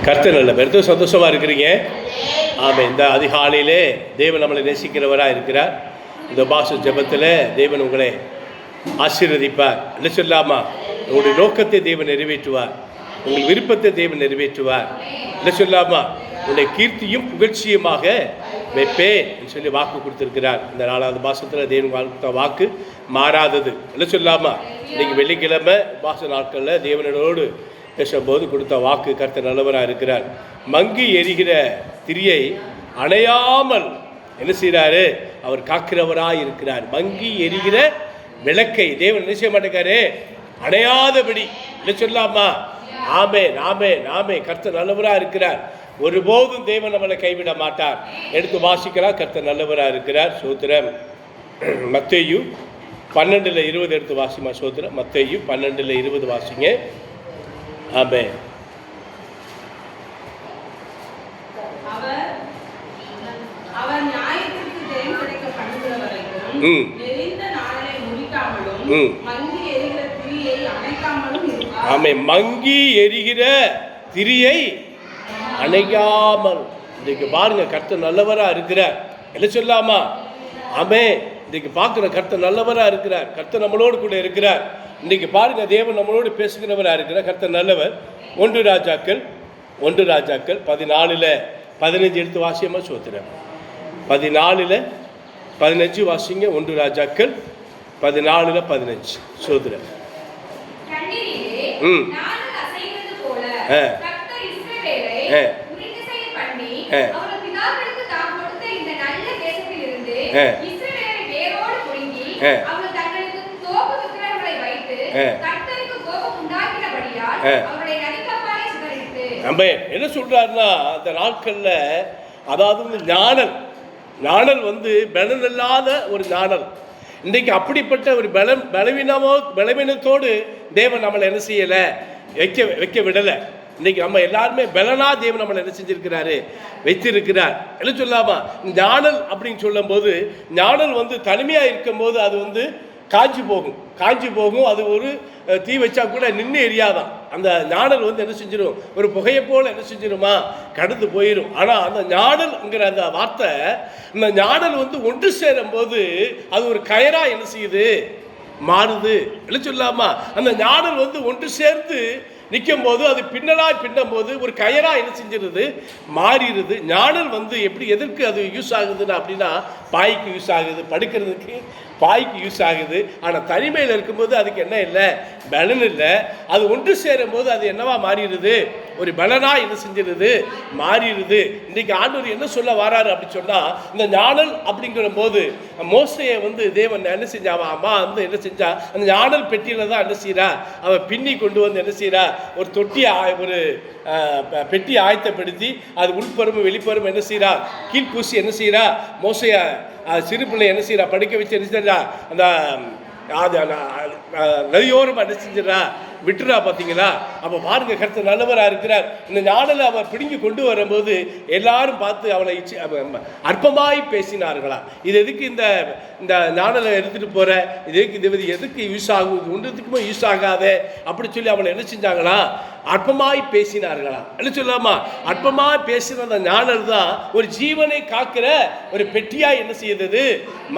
கர்த்தர் நல்ல பெருத்த சந்தோஷமாக இருக்கிறீங்க. ஆமாம், இந்த அதிகாலையிலே தேவன் நம்மளை நேசிக்கிறவராக இருக்கிறார். இந்த பாச ஜபத்தில் தேவன் உங்களை ஆசீர்வதிப்பார். என்ன சொல்லாமா, உங்களுடைய நோக்கத்தை தேவன் நிறைவேற்றுவார், உங்கள் விருப்பத்தை தேவன் நிறைவேற்றுவார். என்ன சொல்லாமா, உங்களுடைய கீர்த்தியும் புகழ்ச்சியுமாக வைப்பேன் சொல்லி வாக்கு கொடுத்துருக்கிறார். இந்த 4வது மாதத்தில் தேவன் கொடுத்த வாக்கு மாறாதது. என்ன சொல்லாமா, இன்றைக்கி வெள்ளிக்கிழமை மாத நாட்களில் தேவனோடு பேசும்போது கொடுத்த வாக்கு கர்த்தர் நல்லவராக இருக்கிறார். மங்கி எரிகிற திரியை அணையாமல் என்ன செய்கிறாரு, அவர் காக்கிறவராக இருக்கிறார். மங்கி எரிகிற விளக்கை தேவன் என்ன செய்ய மாட்டேங்காரு, அணையாதபடி. என்ன சொல்லாமா, ஆமே நாமே நாமே கர்த்தர் நல்லவராக இருக்கிறார். ஒருபோதும் தேவன் நம்மளை கைவிட மாட்டார். எடுத்து வாசிக்கலாம், கர்த்தர் நல்லவராக இருக்கிறார். சோத்திரம். மத்தேயு 12:20 எடுத்து வாசிமா. சோத்திரம். மத்தேயு 12:20 வாசிங்க. ஆமே. ஆமே, மங்கி எரிகிற திரியை அணையாமல். இன்றைக்கு பாருங்க, கர்த்தர் நல்லவராக இருக்கிறார். என்ன சொல்லாமா, ஆமே. இன்றைக்கு பார்க்குற கர்த்தர் நல்லவராக இருக்கிறார். கர்த்தர் நம்மளோடு கூட இருக்கிறார். இன்றைக்கி பாருங்க, தேவன் நம்மளோடு பேசுகிறவராக இருக்கிறார். கர்த்தர் நல்லவர். 1 ராஜாக்கள் 14:15 எடுத்து வாசியமாக சோத்திரம். 14:15 வாசிங்க. 1 ராஜாக்கள் 14:15 சோத்திரம். என்ன சொல்றாருன்னா, அந்த நாட்கள்ல அதாவது ஞானல் வந்து பலன் இல்லாத ஒரு ஞானல். இன்றைக்கு அப்படிப்பட்ட ஒரு பலவீனத்தோடு தேவன் நம்மளை என்ன செய்யலை, வைக்க விடலை. இன்றைக்கி நம்ம எல்லாருமே பலனா தேவன் நம்மளை என்ன செஞ்சிருக்கிறாரு, வைத்திருக்கிறார். என்ன சொல்லாமா, ஞானல் அப்படின்னு சொல்லும் போது, ஞானல் வந்து தனிமையாக இருக்கும்போது அது வந்து காஞ்சி போகும். அது ஒரு தீ வச்சா கூட நின்று எரியாதான். அந்த ஞானல் வந்து என்ன செஞ்சிடும், ஒரு புகையை போல் என்ன செஞ்சிருமா, கடந்து போயிடும். ஆனால் அந்த ஞானல்ங்கிற அந்த வார்த்தை, இந்த ஞானல் வந்து ஒன்று சேரும் போது அது ஒரு கயராக என்ன செய்யுது, மாறுது. என்ன சொல்லாமா, அந்த ஞானல் வந்து ஒன்று சேர்ந்து நிற்கும் போது அது பின்னும் போது ஒரு கயராக என்ன செஞ்சிருது, மாறிடுது. ஞானல் வந்து எதற்கு அது யூஸ் ஆகுதுன்னா அப்படின்னா, பாய்க்கு யூஸ் ஆகுது, படுக்கிறதுக்கு பாய்க்கு யூஸ் ஆகுது. ஆனால் தனிமையில் இருக்கும்போது அதுக்கு என்ன இல்லை, பலன் இல்லை. அது ஒன்று சேரும் போது அது என்னவா மாறிடுது, ஒரு பலனா என்ன செஞ்சிருது, மாறிடுது. இன்றைக்கு ஆண்டவர் என்ன சொல்ல வராரு அப்படி சொன்னால், இந்த ஞானல் அப்படிங்கிற போது மோசையை வந்து தேவன் என்ன செஞ்சா, அம்மா வந்து என்ன செஞ்சா, அந்த ஞானல் பெட்டியில் தான் என்ன செய்கிறா, அவன் பின்னி கொண்டு வந்து என்ன செய்கிறா, ஒரு ஒரு பெட்டி ஆயத்தப்படுத்தி அது உள்புறமும் வெளிப்புறமும் என்ன செய்கிறா, கீழ்பூசி என்ன செய்கிறா, மோசையா சிறு பிள்ளை என்ன செய்கிறா, படுக்க வச்சு என்ன செய்யறா, அந்த நதியோரம் என்ன செஞ்சிடறா, விட்டுறா. பார்த்தீங்களா? அப்போ பாருங்க, கர்த்தர் நல்லவராக இருக்கிறார். இந்த ஞானலை அவர் பிடுங்கி கொண்டு வரும்போது எல்லாரும் பார்த்து அவளை அற்பமாய் பேசினார்களா. இது எதுக்கு இந்த ஞானலை எடுத்துகிட்டு போகிற, இது எதுக்கு யூஸ் ஆகும், இது ஒன்றுத்துக்குமே யூஸ் ஆகாத அப்படி சொல்லி அவளை என்ன செஞ்சாங்களா, அற்பமாய் பேசினார்களா. என்ன சொல்லாமா, அற்பமாய் பேசின அந்த ஞானல் தான் ஒரு ஜீவனை காக்கிற ஒரு பெட்டியாய் என்ன செய்தது,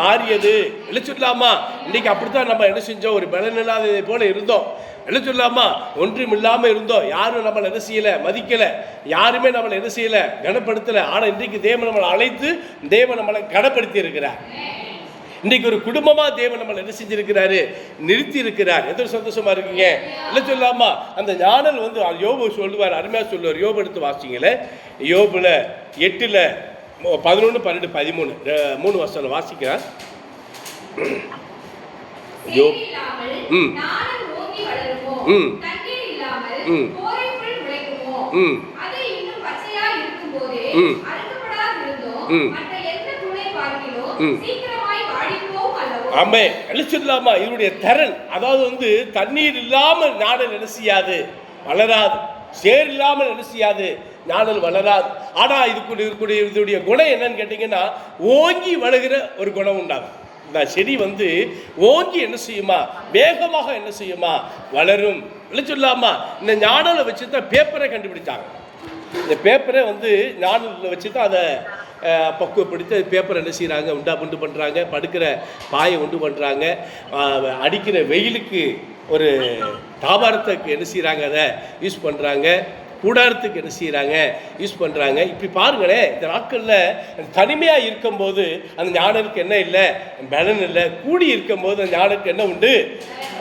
மாறியது. என்ன சொல்லாமா, இன்னைக்கு அப்படித்தான் நம்ம என்ன செஞ்சோம், ஒரு பலன் இல்லாததை போல இருந்தோம். என்ன சொல்லாமா, ஒன்றும் இல்லாமல் இருந்தோம். யாரும் நம்மளை என்ன செய்யலை, மதிக்கலை. யாருமே நம்மளை என்ன செய்யலை, கனப்படுத்தலை. ஆனால் இன்றைக்கு தேவன் நம்மளை அழைத்து தேவன் நம்மளை கனப்படுத்தி இருக்கிறார். இன்றைக்கு ஒரு குடும்பமாக தேவன் நம்மளை என்ன செஞ்சிருக்கிறாரு, நிறுத்தி இருக்கிறார். எத்தனை சந்தோஷமா இருக்கீங்க. என்ன சொல்லாமா, அந்த ஞானல் வந்து யோபு சொல்லுவார், அருமையாக சொல்லுவார். யோபு எடுத்து வாசிங்களே. யோபுல 8:11, 12, 13 3 வசனம் வாசிக்கிறார். ஆமே. எழுச்சிடலாமா, இதனுடைய திறன், அதாவது வந்து தண்ணீர் இல்லாமல் ஞானல் என்ன செய்யாது, வளராது. சேர் இல்லாமல் என்ன செய்யாது, ஞானல் வளராது. ஆனால் இதனுடைய குணம் என்னன்னு கேட்டிங்கன்னா, ஓங்கி வளர்கிற ஒரு குணம் உண்டாகும். இந்த செடி வந்து ஓங்கி என்ன செய்யுமா, வேகமாக என்ன செய்யுமா, வளரும். இல்லை சொல்லாமா, இந்த ஞானலை வச்சு தான் பேப்பரை கண்டுபிடிச்சாங்க. இந்த பேப்பரை வந்து ஞானத்தில் வச்சு தான் அதை பக்குவப்படுத்தி பேப்பரை என்ன செய்கிறாங்க, உண்டு பண்ணுறாங்க. படுக்கிற பாயை உண்டு பண்ணுறாங்க. அடிக்கிற வெயிலுக்கு ஒரு தாபாரத்துக்கு என்ன செய்கிறாங்க, அதை யூஸ் பண்ணுறாங்க. கூடாரத்துக்கு என்ன செய்கிறாங்க, யூஸ் பண்ணுறாங்க. இப்படி பாருங்களேன், இந்த நாட்களில் தனிமையாக இருக்கும்போது அந்த ஞானருக்கு என்ன இல்லை, பலன் இல்லை. கூடி இருக்கும்போது அந்த ஞானருக்கு என்ன உண்டு,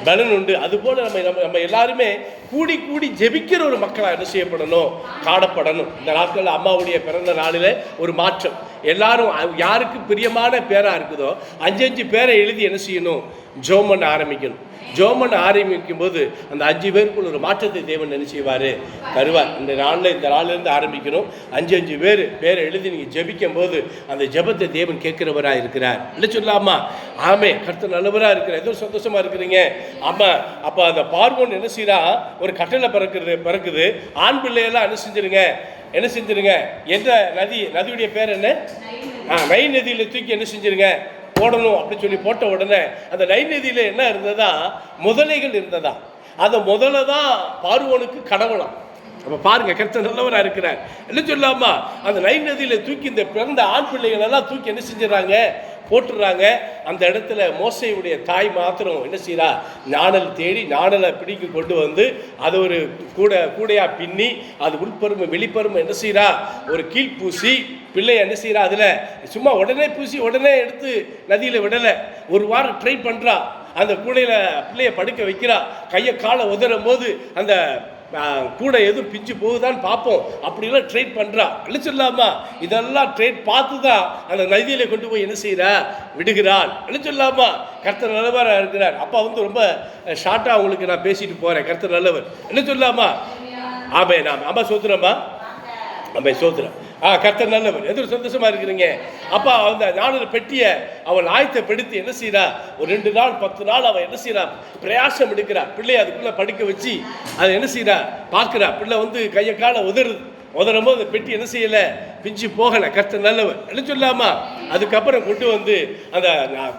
பலன் உண்டு. அதுபோல் நம்ம எல்லாருமே கூடி கூடி ஜெபிக்கிற ஒரு மக்களாக என்ன செய்யப்படணும், காணப்படணும். இந்த நாட்களில் அம்மாவுடைய பிறந்த நாளில் ஒரு மாற்றம். எல்லாரும் யாருக்கு பிரியமான பேராக இருக்குதோ 5 பேரை எழுதி என்ன செய்யணும், ஜெபம் பண்ண ஆரம்பிக்கணும். ஜெபம் பண்ண ஆரம்பிக்கும் போது அந்த 5 பேருக்குள்ள ஒரு மாற்றத்தை தேவன் என்ன செய்வார், தருவார். இந்த நாளிலிருந்து ஆரம்பிக்கணும். 5 பேரை எழுதி நீங்கள் ஜெபிக்கும் போது அந்த ஜெபத்தை தேவன் கேட்கிறவராக இருக்கிறார். இல்லை சொல்லாமா? ஆமே, கர்த்தர் நல்லவராக இருக்கிறார். ஏதோ சந்தோஷமாக இருக்கிறீங்க. ஆமாம். அப்போ அந்த பார்வோன் என்ன செய்யறா, ஒரு கட்டளை பிறக்குது. ஆண் பிள்ளையெல்லாம் என்ன செஞ்சிருங்க, எந்த நதியுடைய பேர் என்ன, நைல் நதியில் தூக்கி என்ன செஞ்சிருங்க, போடணும் அப்படின்னு சொல்லி போட்ட உடனே அந்த நைல் நதியில் என்ன இருந்ததா, முதலைகள் இருந்ததா. அந்த முதல்ல தான் பார்வோனுக்கு கடவுளாம். அப்போ பாருங்க, கர்த்தர் நல்லவராக இருக்கிறார். என்ன சொல்லாமா, அந்த நைல் நதியில் தூக்கி இந்த பிறந்த ஆண் பிள்ளைகள் எல்லாம் தூக்கி என்ன செஞ்சிடறாங்க, போட்டுடுறாங்க. அந்த இடத்துல மோசையுடைய தாய் மாத்திரம் என்ன செய்யறா, ஞானல் தேடி ஞானலை பிடிக்க கொண்டு வந்து அதை ஒரு கூடையாக பின்னி அது உள்பருமை வெளிப்பருமை என்ன செய்யறா, ஒரு கீழ் பூசி பிள்ளைய என்ன செய்யறா, அதில் சும்மா உடனே பூசி உடனே எடுத்து நதியில் விடலை. ஒரு வாரம் ட்ரை பண்ணுறா. அந்த கூடையில் பிள்ளைய படுக்க வைக்கிறா. கையை காலை உதறும் போது அந்த கூட எதுவும் பிஞ்சு போகுதான்னு பார்ப்போம். அப்படிலாம் ட்ரேட் பண்ணுறா. இல்லை சொல்லாமா? இதெல்லாம் ட்ரேட் பார்த்து தான் அந்த நதியில் கொண்டு போய் என்ன செய்கிறா, விடுகிறாள். இல்லை சொல்லாமா? கர்த்தர் நல்லவராக இருக்கிறார். அப்பா வந்து ரொம்ப ஷார்ட்டாக அவங்களுக்கு நான் பேசிட்டு போகிறேன். கர்த்தர் நல்லவர். என்ன சொல்லாமா? ஆமே, அம்மா சோத்துறம்மா, அம்மா சோத்துறேன். கர்த்தர் நல்லவர். எது சந்தோஷமாக இருக்கிறீங்க. அப்பா அந்த ஞான பெட்டியை அவள் ஆயத்தப்படுத்தி என்ன செய்கிறா, ஒரு 2 நாள் 10 நாள் அவள் என்ன செய்கிறா, பிரயாசம் எடுக்கிறா. பிள்ளையை அதுக்குள்ளே படுக்க வச்சு அதை என்ன செய்கிறா, பார்க்குறா. பிள்ளை வந்து கையை காலை உதறும் போது அந்த பெட்டி என்ன செய்யலை, பிஞ்சு போகலை. கர்த்தர் நல்லவர். என்ன சொல்லாமா? அதுக்கப்புறம் கொண்டு வந்து அந்த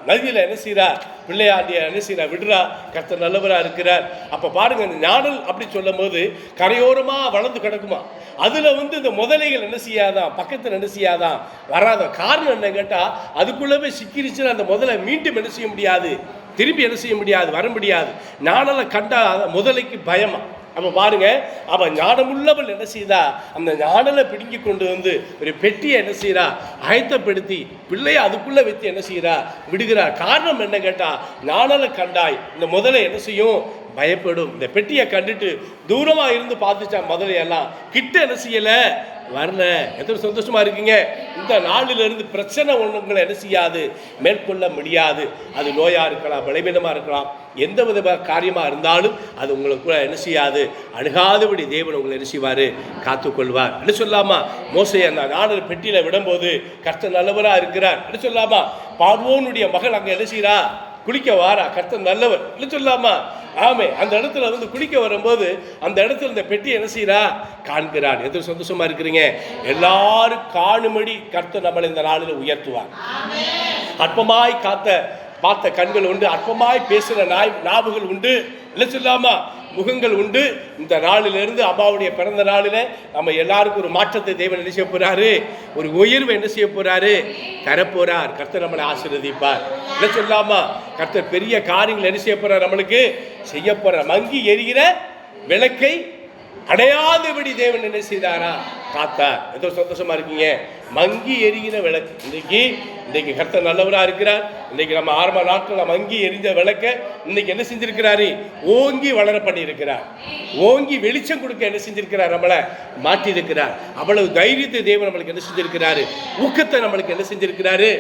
நதியில் என்ன செய்கிறா, பிள்ளையாண்டிய என்ன செய்கிறா, விடுறா. கர்த்தர் நல்லவராக இருக்கிறார். அப்போ பாருங்க, அந்த ஞானல் அப்படி சொல்லும் போது கரையோரமாக வளர்ந்து கிடக்குமா. அதில் வந்து இந்த முதலைகள் என்ன செய்யாதான், பக்கத்தில் என்ன செய்யாதான், வராதான். காரணம் என்ன கேட்டால், அதுக்குள்ளவே சிக்கிரிச்சுன்னா அந்த முதலை மீண்டும் என்ன செய்ய முடியாது, திருப்பி என்ன செய்ய முடியாது, வர முடியாது. ஞானலை கண்டா முதலைக்கு பயமா. அப்போ பாருங்க, அவன் ஞானமுள்ளவள் என்ன செய்தா, அந்த ஞானலை பிடுங்கி கொண்டு வந்து ஒரு பெட்டியை என்ன செய்கிறா, ஆயத்தப்படுத்தி பிள்ளையை அதுக்குள்ளே வைத்து என்ன செய்கிறா, விடுகிறார். காரணம் என்ன கேட்டால், ஞானலை கண்டாய் இந்த முதலை என்ன செய்யும், பயப்படும். இந்த பெட்டியை கண்டுட்டு தூரமாக இருந்து பார்த்துச்சா முதலையெல்லாம், கிட்ட என்ன செய்யலை, வரல. எத்தனை சந்தோஷமா இருக்கீங்க. இந்த நாளிலிருந்து பிரச்சனை ஒன்றுங்களை என்ன செய்யாது, மேற்கொள்ள முடியாது. அது நோயா இருக்கலாம், பலவீனமாக இருக்கலாம், எந்த விதமான காரியமாக இருந்தாலும் அது உங்களுக்கு என்ன செய்யாது, அணுகாதபடி தேவன் உங்களை என்ன செய்வார், காத்துக்கொள்வார். என்ன சொல்லாமா? மோசே அந்த ஞான பெட்டியில் விடும்போது கர்த்தர் நல்லவராக இருக்கிறார். என்ன சொல்லாமா? பார்வோனுடைய மகள் அங்கே என்ன செய்கிறா, குளிக்க வாரா. கர்த்தர் நல்லவர். இல்லை சொல்லாமா? ஆமே. அந்த இடத்துல வந்து குளிக்க வரும்போது அந்த இடத்துல இந்த பெட்டி என்ன செய்யறா, காண்கிறான். எது சந்தோஷமா இருக்கிறீங்க. எல்லாரும் காணும்படி கர்த்தர் நம்மளை இந்த நாளில் உயர்த்துவார். அற்பமாய் பார்த்த கண்கள் உண்டு, அற்பமாய் பேசுகிற நாவுகள் உண்டு. இல்லை சொல்லாமா? முகங்கள் உண்டு. இந்த நாளிலிருந்து அம்மாவுடைய பிறந்த நாளில் நம்ம எல்லாருக்கும் ஒரு மாற்றத்தை தேவன் என்ன செய்ய போறாரு, ஒரு உயர்வை என்ன செய்ய போறாரு, தரப்போறார். கர்த்தர் நம்மளை ஆசீர்வதிப்பார். என்ன சொல்லாமா? கர்த்தர் பெரிய காரியங்கள் என்ன செய்ய போறார், நம்மளுக்கு செய்ய போற. மங்கி எரிகிற விளக்கை அடையாதபடி தேவன் என்ன செய்தாரா, காத்தார். ஏதோ சந்தோஷமா இருக்கீங்க. மங்கி எரிகிற விளக்கு. இன்னைக்கு கர்த்தர் நல்லவராக இருக்கிறார். இன்னைக்கு நம்ம ஆரம்ப நாட்கள் மங்கி எரிஞ்ச விளக்க இன்னைக்கு என்ன செஞ்சிருக்கிறாரு, ஓங்கி வளர பண்ணி இருக்கிறார். ஓங்கி வெளிச்சம் கொடுக்க என்ன செஞ்சிருக்கிறார், நம்மளை மாற்றி இருக்கிறார். அவ்வளவு தைரியத்தை தேவன் நம்மளுக்கு என்ன செஞ்சிருக்கிறாரு, ஊக்கத்தை நம்மளுக்கு என்ன செஞ்சிருக்கிறாரு,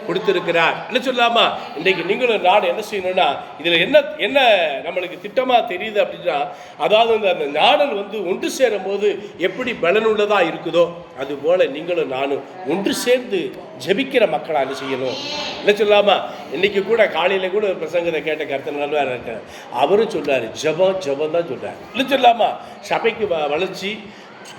கொடுத்திருக்கிறார். என்ன சொல்லாமா? இன்றைக்கு நீங்களும் நாடு என்ன செய்யணும்னா, இதில் என்ன நம்மளுக்கு திட்டமாக தெரியுது அப்படின்னா, அதாவது அந்த ஞானல் வந்து ஒன்று சேரும் போது எப்படி பலனுள்ளதாக இருக்குதோ அதுபோல் நீங்களும் நானும் ஒன்று சேர்ந்து ஜெபிக்கிற மக்களாக என்ன செய்யணும். என்ன சொல்லாமா? இன்னைக்கு கூட காலையில் கூட பிரசங்கத்தை கேட்ட கர்த்தர் நல்லவராக இருக்கார். அவரும் சொல்றாரு, ஜபம் தான் சொல்றாரு. இல்லை சொல்லாமா? சபைக்கு வளர்ச்சி,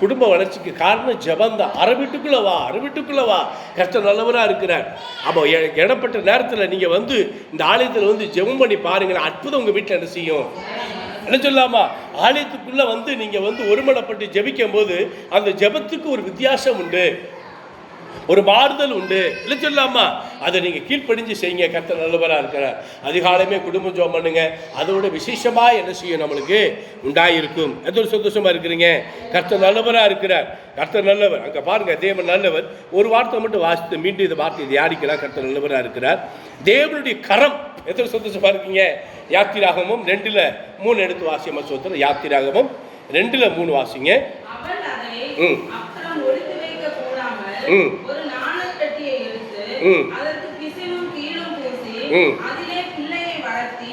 குடும்ப வளர்ச்சிக்கு காரணம் ஜபந்தான். அறவீட்டுக்குள்ள வா, கர்த்தர் நல்லவராக இருக்கிறார். அப்போ இடப்பட்ட நேரத்தில் நீங்கள் வந்து இந்த ஆலயத்தில் வந்து ஜெபம் பண்ணி பாருங்களேன், அற்புதம் உங்கள் வீட்டில் என்ன செய்யும், என்ன சொல்லாமா, ஆலயத்துக்குள்ள வந்து நீங்க வந்து ஒருமனப்பட்டு ஜெபிக்கும் போது அந்த ஜெபத்துக்கு ஒரு வித்தியாசம் உண்டு, ஒரு மாறுதல் உண்டு. இல்லை சொல்லாமா, அதை நீங்க கீழ்ப்படிஞ்சு செய்யுங்க. கர்த்தர் நல்லவராக இருக்கிறார். அதிகாலமே குடும்பம் ஜெபம் பண்ணுங்க. அதோட விசேஷமா என்ன செய்யும் நம்மளுக்கு உண்டாயிருக்கும். எந்த ஒரு சந்தோஷமா இருக்கிறீங்க. கர்த்தர் நல்லவராக இருக்கிறார். கர்த்தர் நல்லவர். அங்க பாருங்க, தேவன் நல்லவர். ஒரு வார்த்தை மட்டும் வாசித்து மீண்டும் இந்த வார்த்தையை தியானிக்கலாம். கர்த்தர் நல்லவராக இருக்கிறார். தேவனுடைய கரம். எத்தனை சந்தோஷமா இருக்கீங்க. யாத்திராகமும் 2:3 எடுத்து வாசியமா சொல்றேன். யாத்திராகமும் 2:3 வாசிங்க. ஒரு நாணல் எடுத்து அதற்கு பிசினும் கீழும் பூசி அதிலே பிள்ளையை வளர்த்தி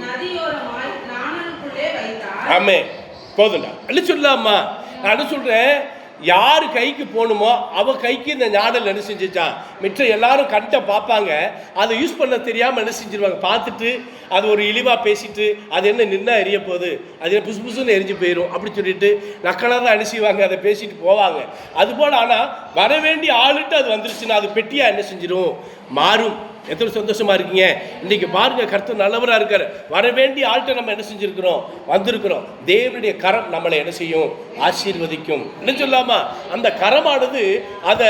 நதியோரமாய் நாணலுக்குள்ளே வைத்தார். ஆமே, போதும்டா. என்ன சொல்லாமா, நான் சொல்றேன், யார் கைக்கு போகணுமோ அவ கைக்கு இந்த ஞானல் என்ன செஞ்சிச்சான். மிச்ச எல்லாரும் கண்ட பார்ப்பாங்க, அதை யூஸ் பண்ண தெரியாமல் என்ன செஞ்சிருவாங்க. பார்த்துட்டு அது ஒரு இழிவாக பேசிட்டு அது என்ன நின்னா எரிய போகுது, அது என்ன புசு புசுன்னு எரிஞ்சு போயிடும் அப்படி சொல்லிட்டு நக்கலாக தான் அனுசிவாங்க, அதை பேசிட்டு போவாங்க. அதுபோல் ஆனால் வர வேண்டிய ஆளுட்டு அது வந்துருச்சுன்னா அது பெட்டியாக என்ன செஞ்சிடும், மாறும். எத்தனை சந்தோஷமா இருக்கீங்க. இன்னைக்கு பாருங்க, கர்த்தர் நல்லவராக இருக்கார். வர வேண்டிய ஆள்கிட்ட நம்ம என்ன செஞ்சிருக்கிறோம், வந்திருக்கிறோம். தேவனுடைய கரம் நம்மளை என்ன செய்யும், ஆசீர்வதிக்கும். என்ன சொல்லாமா, அந்த கரமானது அதை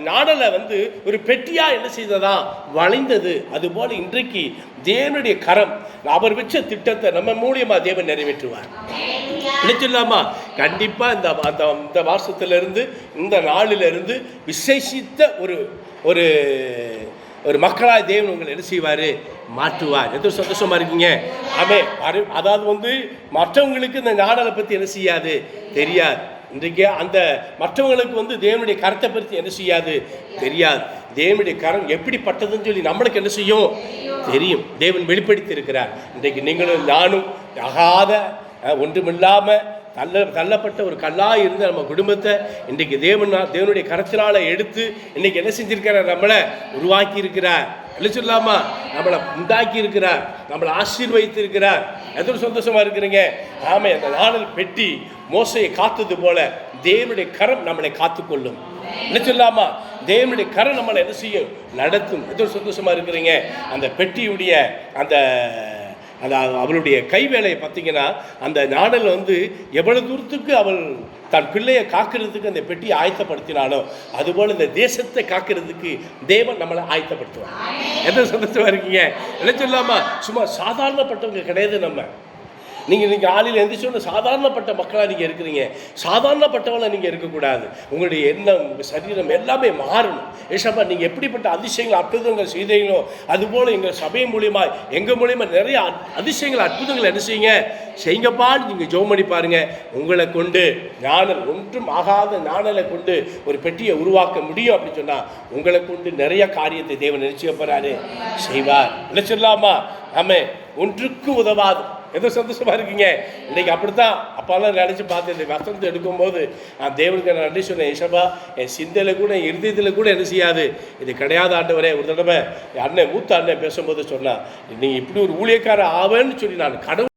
நாடலை வந்து ஒரு பெட்டியா என்ன செய்ததா, வளைந்தது. அதுபோல இன்றைக்கு தேவனுடைய கரம், அவர் வச்ச திட்டத்தை நம்ம மூலியமா தேவன் நிறைவேற்றுவார். என்ன சொல்லாமா, கண்டிப்பா இந்த மாசத்திலிருந்து இந்த நாளிலிருந்து விசேஷித்த ஒரு ஒரு மக்களாக தேவன் உங்களை என்ன செய்வார், மாற்றுவார். எத்தனை சந்தோஷமா இருக்கீங்க. ஆமே. அதாவது வந்து மற்றவங்களுக்கு இந்த ஞானலை பற்றி என்ன செய்யாது, தெரியாது. இன்றைக்கு அந்த மற்றவங்களுக்கு வந்து தேவனுடைய கரத்தை பற்றி என்ன செய்யாது, தெரியாது. தேவனுடைய கரம் எப்படிப்பட்டதுன்னு சொல்லி நம்மளுக்கு என்ன செய்யும், தெரியும். தேவன் வெளிப்படுத்தி இருக்கிறார். இன்றைக்கு நீங்களும் நானும் ஆகாத ஒன்றுமில்லாமல் தள்ளப்பட்ட ஒரு கல்லாக இருந்த நம்ம குடும்பத்தை இன்றைக்கு தேவனுடைய கரத்தினால எடுத்து இன்னைக்கு என்ன செஞ்சிருக்கிறார், நம்மளை உருவாக்கி இருக்கிறார். என்ன சொல்லாமா, நம்மளை உண்டாக்கி இருக்கிறார், நம்மளை ஆசீர்வதித்து இருக்கிறார். எத்தனை சந்தோஷமா இருக்கிறீங்க. ஆமே. அந்த நாணல் பெட்டி மோசையை காத்தது போல தேவனுடைய கரம் நம்மளை காத்துக்கொள்ளும். என்ன சொல்லாமா, தேவனுடைய கரம் நம்மளை என்ன செய்யும், நடத்தும். எத்தனை சந்தோஷமா இருக்கிறீங்க. அந்த பெட்டியுடைய அந்த அவளுடைய கைவேலையை பார்த்தீங்கன்னா, அந்த நாடல் வந்து எவ்வளவு தூரத்துக்கு அவள் தன் பிள்ளையை காக்கிறதுக்கு அந்த பெட்டியை ஆயத்தப்படுத்தினாலோ அதுபோல் இந்த தேசத்தை காக்கிறதுக்கு தேவன் நம்மளை ஆயத்தப்படுத்துவார். எந்த சந்தோஷமா இருக்கீங்க. என்ன சொல்லாமா, சும்மா சாதாரணப்பட்டவங்க கிடையாது. நீங்கள் ஆளில் எந்திரிச்சோன்னு சாதாரணப்பட்ட மக்களாக நீங்கள் இருக்கிறீங்க. சாதாரணப்பட்டவங்கள நீங்கள் இருக்கக்கூடாது. உங்களுடைய எண்ணம், உங்கள் சரீரம் எல்லாமே மாறணும். ஏசப்பா, நீங்கள் எப்படிப்பட்ட அதிசயங்கள் அற்புதங்கள் செய்தீங்களோ அதுபோல் எங்கள் சபை மூலியமா எங்கள் மூலியமாக நிறைய அதிசயங்கள் அற்புதங்கள் என்ன செய்யுங்கப்பான்னு நீங்கள் ஜெபம் பண்ணி பாருங்க. உங்களை கொண்டு ஞானல், ஒன்றும் ஆகாத ஞானலை கொண்டு ஒரு பெட்டியை உருவாக்க முடியும் அப்படின்னு சொன்னால் உங்களை கொண்டு நிறைய காரியத்தை தேவன் நினைச்சுக்கப்படுறாரு, செய்வார். நினைச்சிடலாமா. ஆமே. ஒன்றுக்கு உதவாது. எதோ சந்தோஷமா இருக்கீங்க. இன்னைக்கு அப்படித்தான் அப்பாலாம் நினைச்சு பார்த்து இந்த வசனத்தை எடுக்கும்போது நான் தேவனுக்கு நான் நன்றி சொன்னேன். ஏசப்பா, என் சிந்தையில் கூட என் இருதயத்தில் கூட என்ன செய்யாது, இது கிடையாது ஆண்டவரே. ஒரு தடவை மூத்த அண்ணன் பேசும்போது சொன்னா, நீ இப்படி ஒரு ஊழியக்கார ஆவேன்னு சொல்லி நான் கடவுள்